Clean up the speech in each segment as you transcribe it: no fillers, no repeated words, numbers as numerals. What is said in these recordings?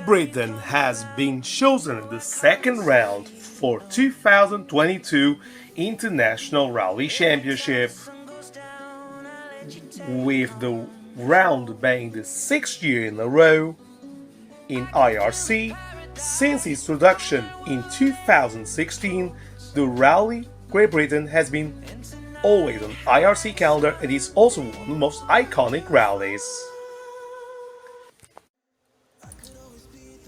Britain has been chosen in the second round for 2022 International Rally Championship, with the round being the 6th year in a row in IRC. Since its introduction in 2016, the Rally Great Britain has been always on IRC calendar and is also one of the most iconic rallies.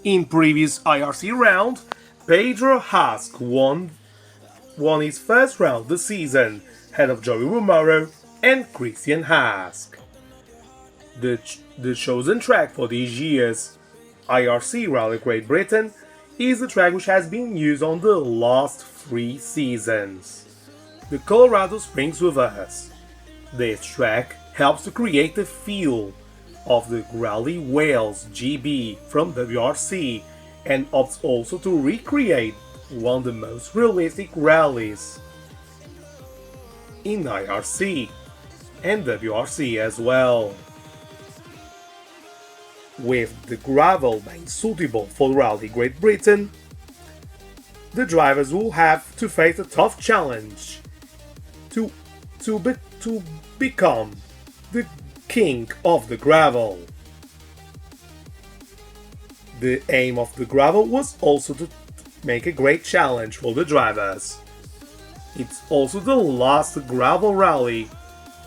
In previous IRC round, Pedro Harsk won his first round of the season, ahead of Joey Romero and Christianne. The chosen track for this year's IRC Rally Great Britain is the track which has been used on the last 3 seasons, the Colorado Springs Reverse. This track helps to create the feel of the Rally Wales GB from WRC and opts also to recreate one of the most realistic rallies in IRC and WRC as well. With the gravel being suitable for Rally Great Britain, the drivers will have to face a tough challenge to become the king of the gravel. The aim of the gravel was also to make a great challenge for the drivers. It's also the last gravel rally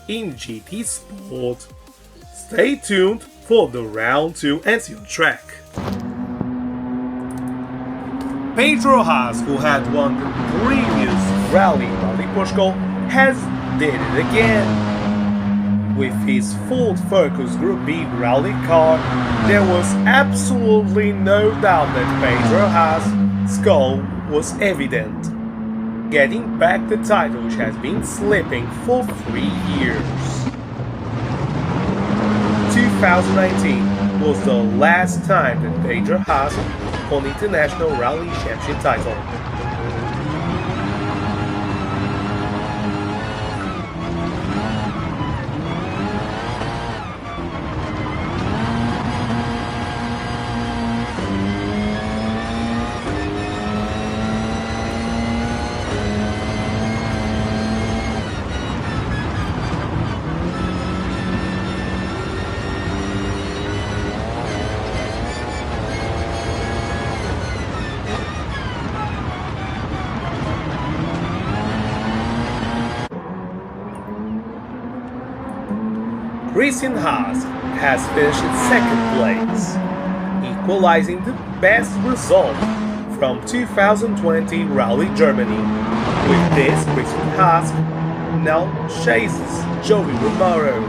in GT Sport. Stay tuned for the round 2 and see on track. Pedro Harsk, who had won the previous Rally Portugal, has did it again. With his Ford Focus Group B rally car, there was absolutely no doubt that Pedro Harsk's goal was evident: getting back the title which has been slipping for 3 years. 2019 was the last time that Pedro Harsk won the International Rally Championship title. Christianne has finished in 2nd place, equalizing the best result from 2020 Rally Germany. With this, Christianne now chases Joey Romero,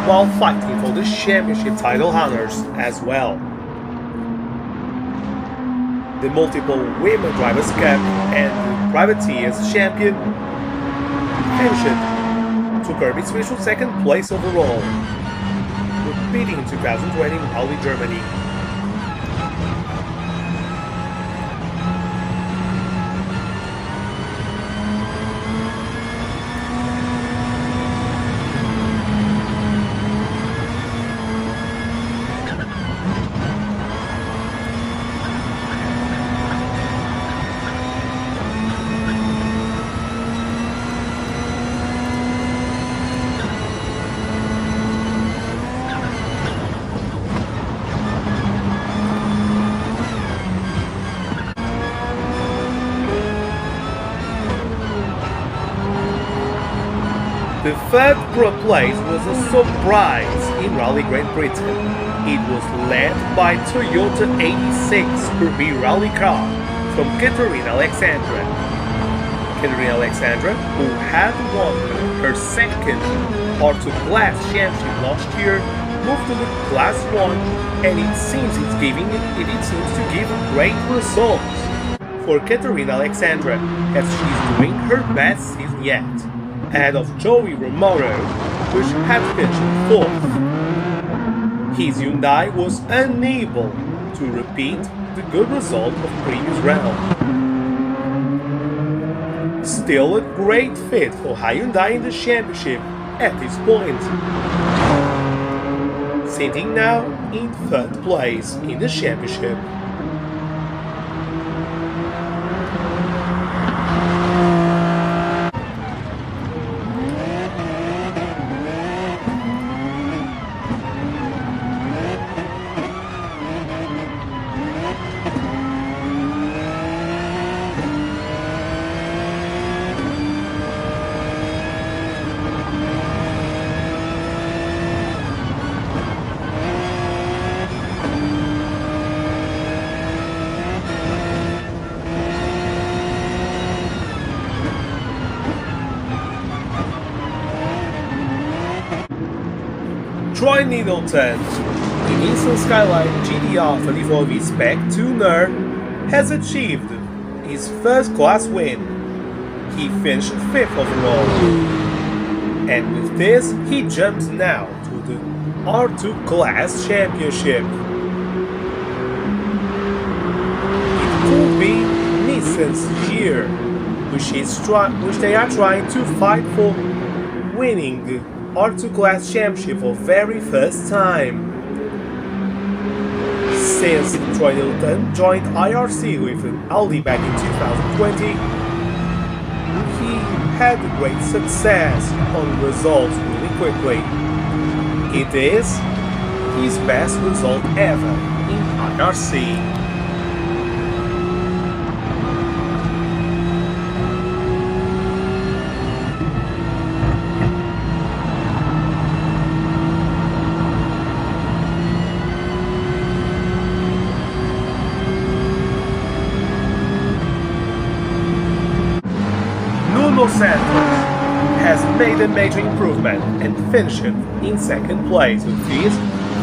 while fighting for the championship title honors as well. The multiple Women Drivers' Cup and the Privateers Champion finished to curb its official 2nd place overall, repeating 2020 Rally Germany. The 3rd place was a surprise in Rally Great Britain. It was led by Toyota 86 Group B rally car from Catarina Alexandra. Catarina Alexandra, who had won her 2nd Auto Class Championship last year, moved to the Class 1, and it seems to give great results for Catarina Alexandra, as she's doing her best season yet, ahead of Joey Romero, which had finished 4th. His Hyundai was unable to repeat the good result of previous round. Still a great fit for Hyundai in the championship at this point. sitting now in third place in the championship. Troy Needleton, the Nissan Skyline GTR 34V Spec Tuner, has achieved his first class win. He finished 5th overall, and with this he jumps now to the R2 Class Championship. It could be Nissan's year, which they are trying to fight for winning R2 Class Championship for very first time. Since Troy Needleton joined IRC with an Audi back in 2020, he had great success on results really quickly. It is his best result ever in IRC. Santos has made a major improvement and finished in second place with his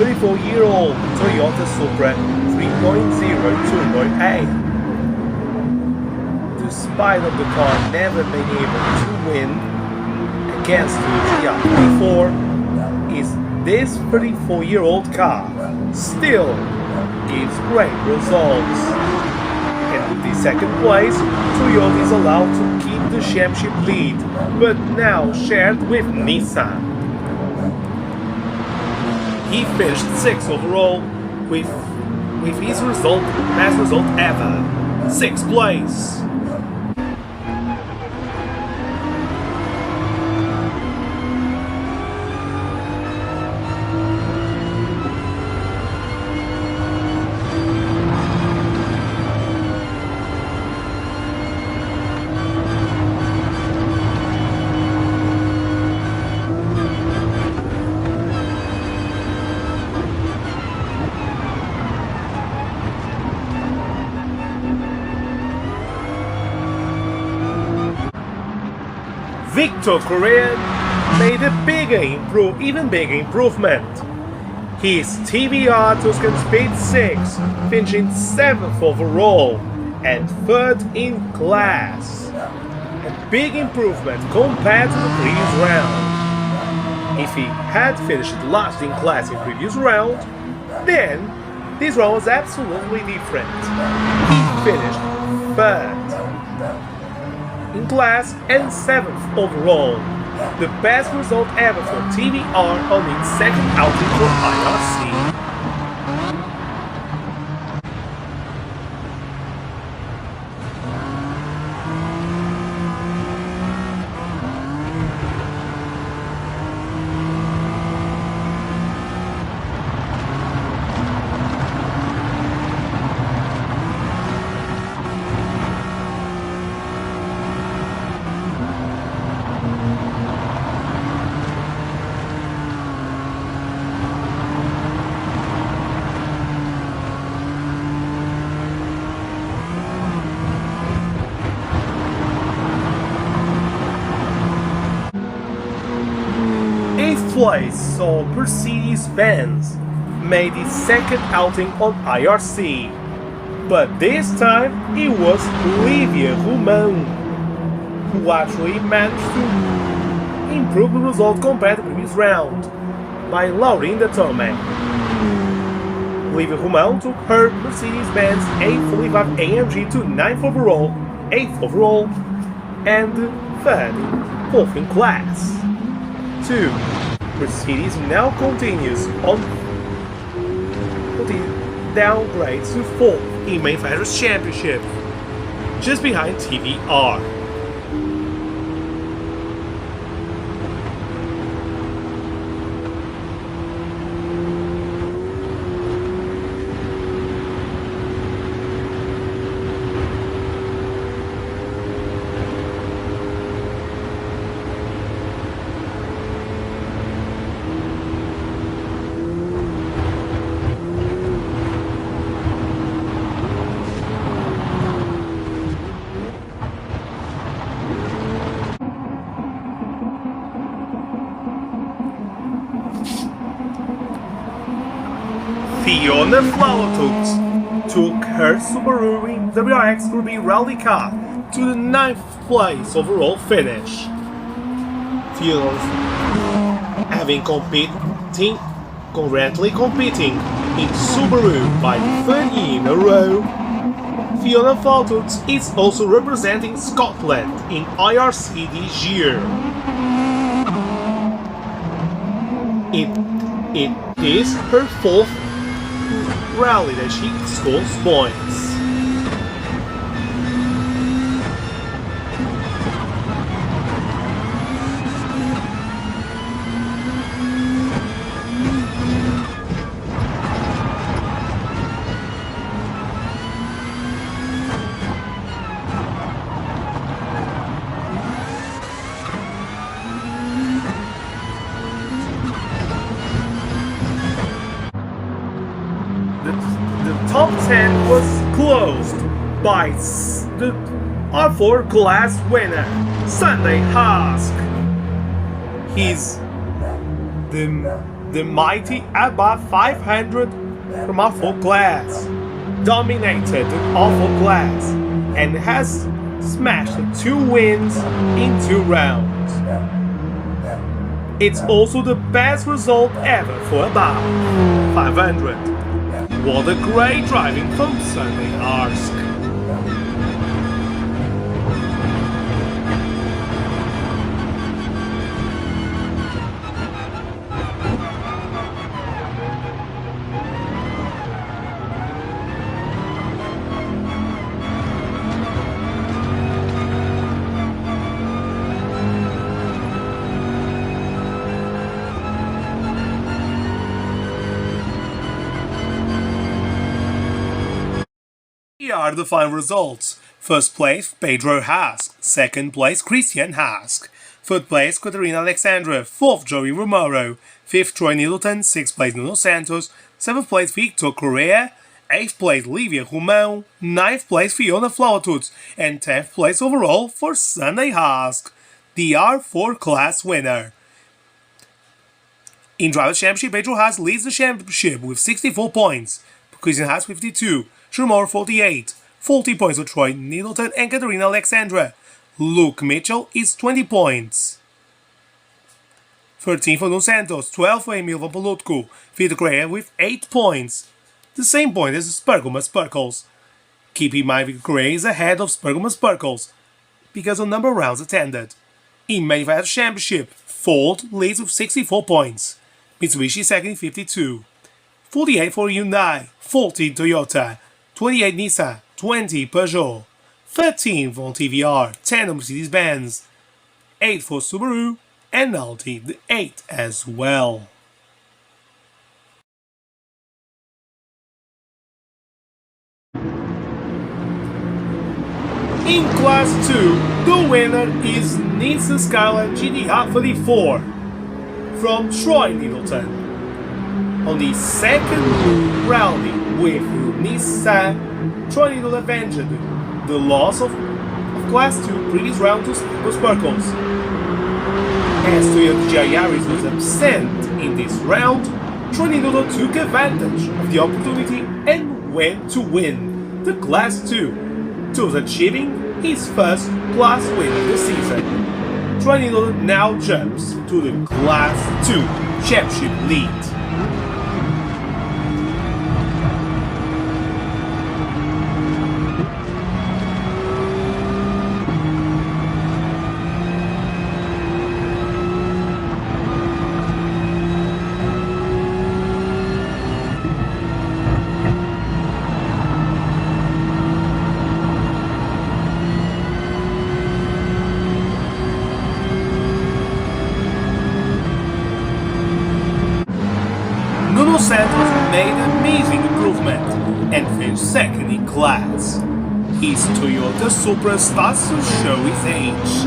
34-year-old Toyota Supra 3.0 Turbo-A. Despite of the car never being able to win against the GR34, is this 34-year-old car still gives great results. And with the second place, Toyota is allowed to keep the championship lead, but now shared with Nissan. He finished 6th overall with his best result ever, 6th place. Victor Christianne made a even bigger improvement. His TVR Tuscan Speed 6 finishing 7th overall and 3rd in class. A big improvement compared to the previous round. If he had finished last in class in previous round, then this round was absolutely different. He finished 3rd in class and 7th overall, the best result ever for TVR on its second outing for IRC. Place saw Mercedes-Benz made his second outing on IRC, but this time it was Olivier Romain who actually managed to improve the result compared to the previous round by lowering the tarmac. Olivier Romain took her Mercedes-Benz A45 AMG to 9th overall, 8th overall, and 3rd, 4th in class. 2. Mercedes now continues on but it downgrades to 4th in Manufacturers Championship, just behind TVR. Fiona Flowertooth took her Subaru WRX Group B Rally car to the 9th place overall finish. Fiona, having currently competing in Subaru by the 3rd year in a row, Fiona Flowertooth is also representing Scotland in IRC this year. It is her 4th rally that she scores points. The top 10 was closed by the R4 class winner, Pedro Harsk. He's the mighty above 500 from R4 class, dominated the R4 class, and has smashed 2 wins in 2 rounds. It's also the best result ever for above 500. What a great driving from Pedro Harsk. Here are the final results. First place, Pedro Harsk. Second place, Christianne Harsk. Third place, Catarina Alexandra. Fourth, Joey Romero. Fifth, Troy Needleton. Sixth place, Nuno Santos. Seventh place, Victor Correa. Eighth place, Livia Romão. Ninth place, Fiona Flowertooth. And 10th place overall for Pedro Harsk, the R4 class winner. In Drivers' Championship, Pedro Harsk leads the championship with 64 points. Christianne Harsk 52. Romero 48, 40 points for Troy Needleton and Catarina Alexandra. Luke Mitchell is 20 points. 13 for Nuno Santos, 12 for Emil Van Polutko, Victor Correa with 8 points. The same point as Spurgleman Sparkles. Keep in mind Victor Correa is ahead of Spurgleman Sparkles because of number of rounds attended. In Manufacturers Championship, Ford leads with 64 points. Mitsubishi second in 52. 48 for Hyundai, 14 Toyota, 28 Nissan, 20 Peugeot, 13 for TVR, 10 on Mercedes-Benz, 8 for Subaru, and Audi the 8 as well. In Class 2, the winner is Nissan Skyline GTR 34 from Troy Needleton. On the second rally with Nissan, Troy Needleton avenged the loss of Class 2 previous round to Sparkles. As Toyota Yaris was absent in this round, Troy Needleton took advantage of the opportunity and went to win the Class 2, thus achieving his first Class win of the season. Troy Needleton now jumps to the Class 2 championship lead. finished second in class. His Toyota Supra starts to show his age,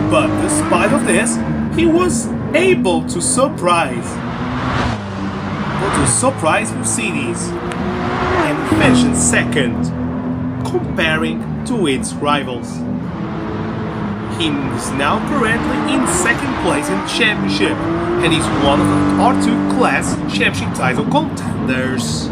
but despite of this, he was able to surprise Mercedes and finished second, comparing to its rivals. He is now currently in second place in the championship and is one of the R2 class championship title contenders.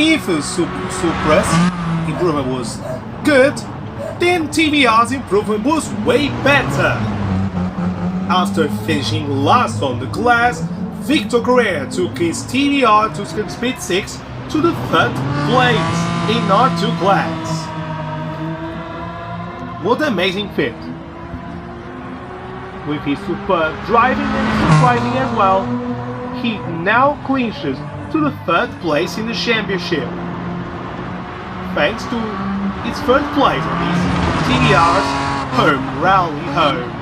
If the Supra's improvement was good, then TVR's improvement was way better. After finishing last on the class, Victor Correa took his TVR to Speed 6 to the third place in R2 class. What an amazing fit! With his superb driving and surprising as well, he now clinches to the third place in the championship, thanks to its third place on his TVR's home rally home.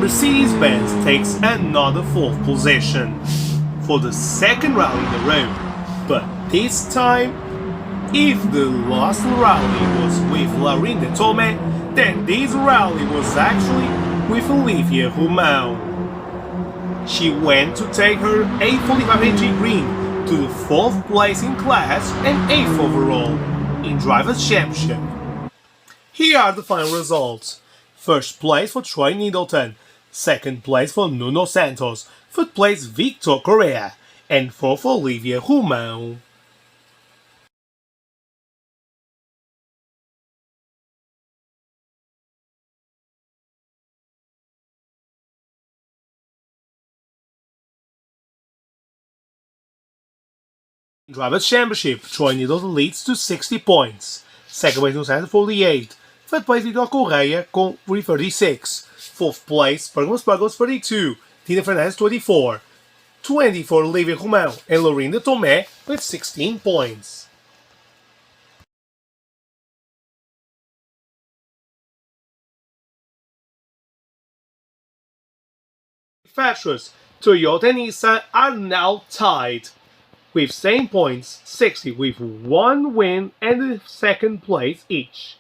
Mercedes-Benz takes another fourth position for the second rally in a row, but this time, if the last rally was with Laurine de Tomé, then this rally was actually with Olivia Romain. She went to take her A45 AG Green to the fourth place in class and 8th overall in Drivers' Championship. Here are the final results. First place for Troy Needleton, second place for Nuno Santos, third place Victor Correa, and fourth Olivia Romain. Drivers' Championship, Troy Needleton leads to 60 points. Second place Nuno Santos 48. Third place Victor Correa with 36. Fourth place Pergamos 32. Tina Fernandes 24. 20 for Olivia Romain and Laurine de Tomé with 16 points. Manufacturers Toyota and Nissan are now tied with same points, 60, with one win and the second place each.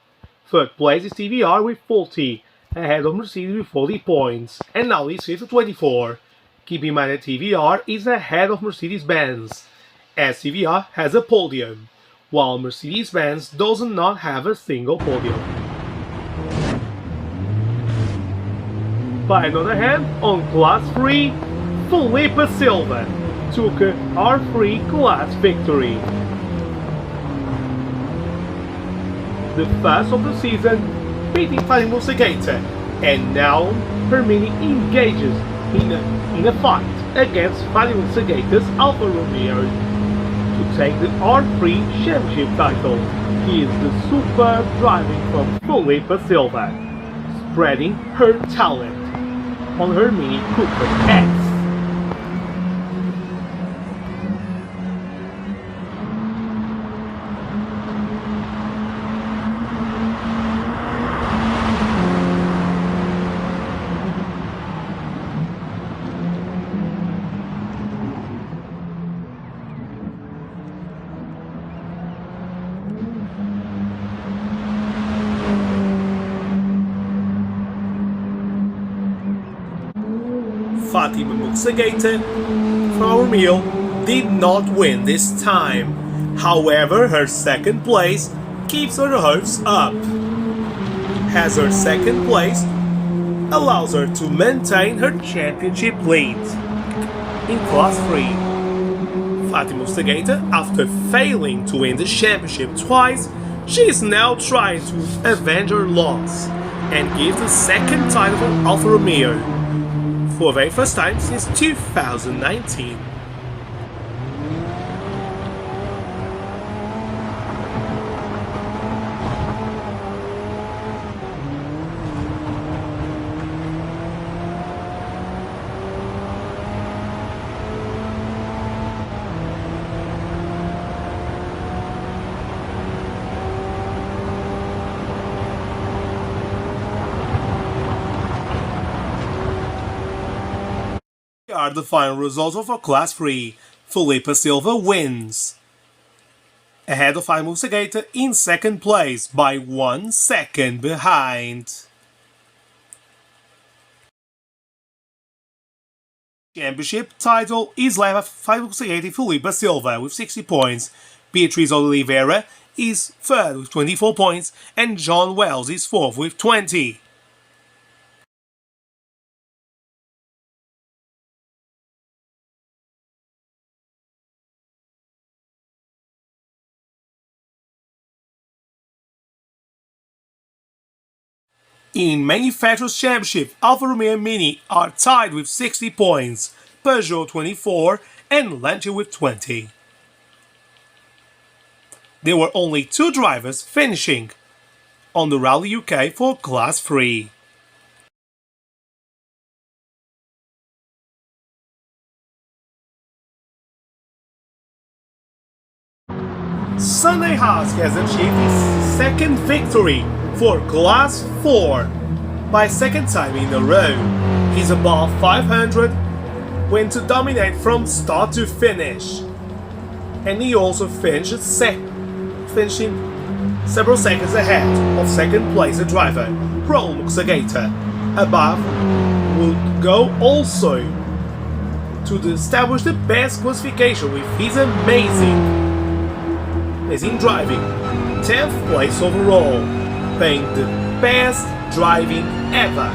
Third place is TVR with 40, ahead of Mercedes with 40 points, and now is fifth with 24. Keep in mind that TVR is ahead of Mercedes-Benz, as TVR has a podium, while Mercedes-Benz does not have a single podium. By another hand, on Class 3, Felipe Silva took a R3 class victory. The first of the season, beating Catarina and now Hermini engages in a fight against Fabio Segata's Alfa Romeo to take the R3 championship title. He is the superb driving from Felipe Silva, spreading her talent on her Mini Cooper X. Fatima Muxageta from Romeo did not win this time. However, her second place keeps her hopes up, as her second place allows her to maintain her championship lead. In Class 3, Fatima Muxageta, after failing to win the championship twice, she is now trying to avenge her loss and give the second title to Alfa Romeo for the very first time since 2019. Here are the final results of our Class 3. Felipe Silva wins, ahead of Fatima Muxageta in second place by 1 second behind. Championship title is left by Fatima Muxageta and Felipe Silva with 60 points. Beatriz Oliveira is third with 24 points and John Wells is fourth with 20. In Manufacturers' Championship, Alfa Romeo and Mini are tied with 60 points, Peugeot 24 and Lancia with 20. There were only 2 drivers finishing on the Rally UK for Class 3. Sunday Harsk has achieved his second victory for Class 4 by second time in a row. He's above 500, went to dominate from start to finish, and he also finishing several seconds ahead of second place driver Raul Muxageta. Above will go also to establish the best classification with his amazing driving, 10th place overall, being the best driving ever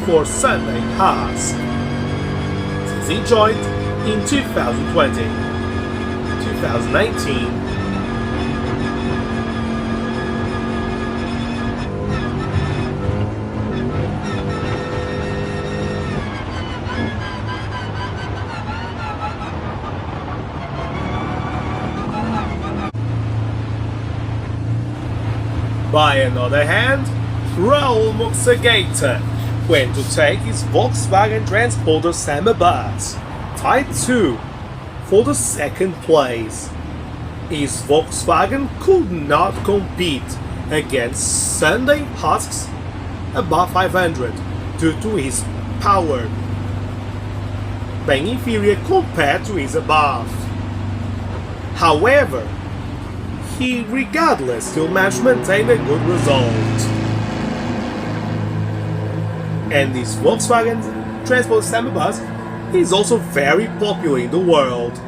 for Sunday Harsk since he joined in 2020, 2019. By another hand, Raul Muxageta went to take his Volkswagen Transporter Samba Bus Type 2 for the second place. His Volkswagen could not compete against Sunday Harsk's above 500 due to his power being inferior compared to his above. However, he regardless still managed to maintain a good result. And this Volkswagen Transport Samba Bus is also very popular in the world,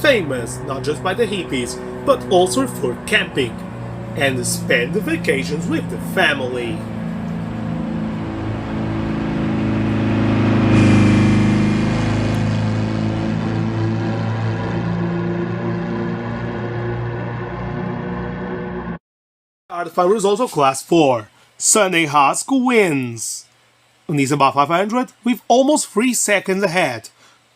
famous not just by the hippies but also for camping and spend the vacations with the family. Are the final results of Class 4. Sunday Harsk wins, and he's above 500 with almost 3 seconds ahead,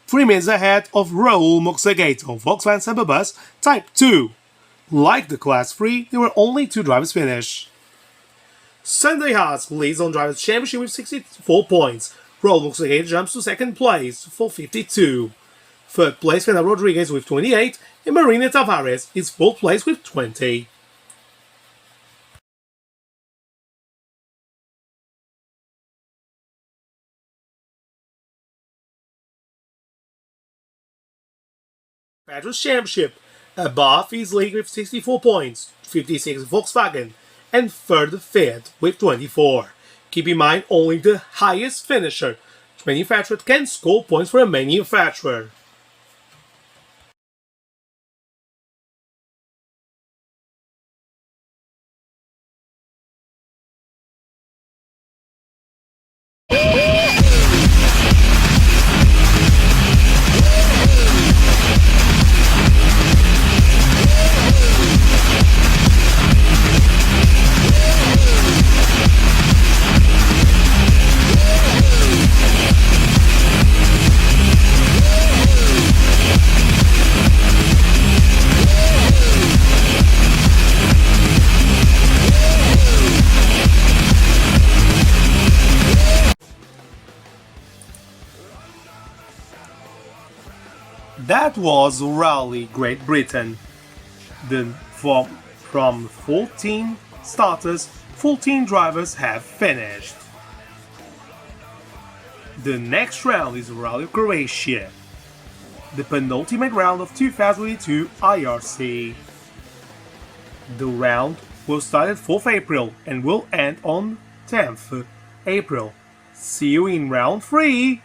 3 minutes ahead of Raul Muxageta on Volkswagen Samba Bus Type 2. Like the Class 3, there were only 2 drivers finish. Sunday Harsk leads on Drivers' Championship with 64 points. Raul Muxageta jumps to second place for 52. Third place Fernando Rodriguez with 28, and Marina Tavares is fourth place with 20. Pedro's Championship, above is league with 64 points, 56 Volkswagen, and third Fiat with 24. Keep in mind only the highest finisher manufacturer can score points for a manufacturer. That was Rally Great Britain. Then from 14 starters, 14 drivers have finished. The next round is Rally Croatia, the penultimate round of 2022 IRC. The round will start at 4th April and will end on 10th April. See you in round 3!